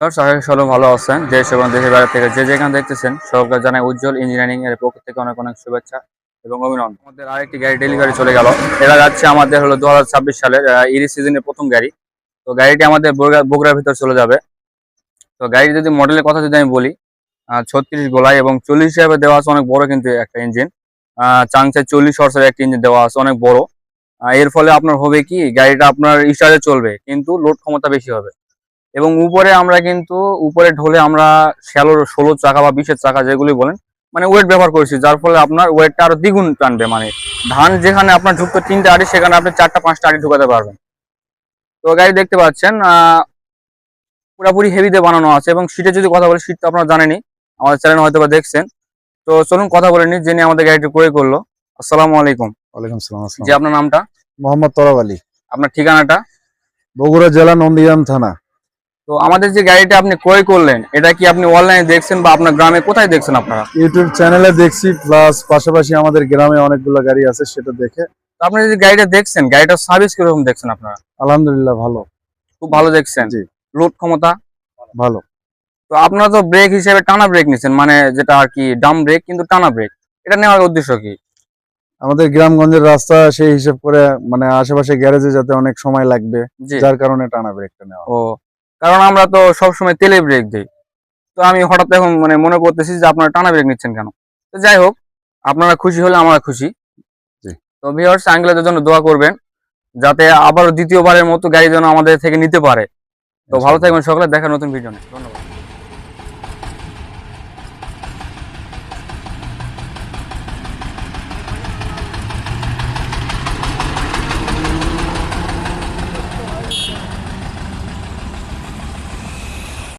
সবাই ভালো আছেন। দেশ এবং দেশের বাইরে থেকে যে যেখানে দেখতেছেন সরকার জানায় উজ্জ্বল ইঞ্জিনিয়ারিং এর পক্ষ থেকে অনেক অনেক শুভেচ্ছা এবং অভিনন্দন। আমাদের আরেকটি গাড়ি ডেলিভারি চলে গেল। এটা যাচ্ছে আমাদের হলো 2026 সালের ইরি সিজনের প্রথম গাড়ি। তো গাড়িটি আমাদের বগুড়ার ভিতর চলে যাবে। তো গাড়ির যদি মডেলের কথা যদি আমি বলি, 36 গোলাই এবং 40 হিসাবে দেওয়া আছে, অনেক বড় কিন্তু একটা ইঞ্জিন। চাংসে 40 হর্সের একটা ইঞ্জিন দেওয়া আছে, অনেক বড়। এর ফলে আপনার হবে কি, গাড়িটা আপনার স্টার্টে চলবে কিন্তু লোড ক্ষমতা বেশি হবে। এবং উপরে আমরা কিন্তু উপরে ঢোলে আমরা 16 চাকা বা 20 চাকা যেগুলি বলেন, মানে ওয়েট ব্যবহার করেছি, যার ফলে আপনার ওয়েটটা আরো দ্বিগুণ টানবে। মানে ধান যেখানে আপনার ঢুকতো 3টে আড়ি, সেখানে আপনি 4টা 5টা আড়ি ঢুকাতে পারবেন। তো গাড়ি দেখতে পাচ্ছেন পুরোপুরি হেভিতে বানানো আছে। এবং সিটে যদি কথা বলি, সিট তো আপনারা জানেনই, আমাদের চ্যানেল হয়তো বা দেখছেন। তো চলুন কথা বলে নিই যিনি আমাদের গাড়িটি ক্রয় করলো। আসসালামু আলাইকুম। ওয়ালাইকুম সালাম। জি, আপনার নামটা? মোহাম্মদ তরাব আলী, আপনার ঠিকানাটা? বগুড়া জেলা নন্দীগ্রাম থানা। তো আমাদের যে গাড়িটা আপনি ক্রয় করলেন, এটা কি আপনি অনলাইনে দেখছেন বা আপনার গ্রামে কোথায় দেখছেন আপনারা? ইউটিউব চ্যানেলে দেখছি, প্লাস পাশাপাশি আমাদের গ্রামে অনেকগুলো গাড়ি আছে, সেটা দেখে। তো আপনি যে গাড়িটা দেখছেন, গাড়িটার সার্ভিস কিরকম দেখছেন আপনারা? আলহামদুলিল্লাহ ভালো। খুব ভালো দেখছেন। জি, লোড ক্ষমতা ভালো। তো আপনারা তো ব্রেক হিসেবে টানা ব্রেক নিচ্ছেন, মানে যেটা আর কি ডাম ব্রেক, কিন্তু টানা ব্রেক, এটা নেওয়ার উদ্দেশ্য কি? আমাদের গ্রামগঞ্জের রাস্তা সেই হিসেব করে, মানে আশেপাশে গ্যারেজে যাতে অনেক সময় লাগবে, জি। যার কারণে টানা ব্রেকটা নেওয়া। ও, কারণ আমরা তো সবসময় তেলে ব্রেক দিই। তো আমি হঠাৎ এখন মানে মনে করতেছি যে আপনারা টানা ব্রেক নিচ্ছেন কেন। তো যাই হোক, আপনারা খুশি হলে আমরা খুশি। জি, তো ভিউয়ার্স, আঙ্কেলদের জন্য দোয়া করবেন যাতে আবারও দ্বিতীয়বারের মতো গাড়ি যেন আমাদের থেকে নিতে পারে। তো ভালো ইনশাআল্লাহ। থাকবেন সকলে, দেখা নতুন ভিডিও নিয়ে। ধন্যবাদ।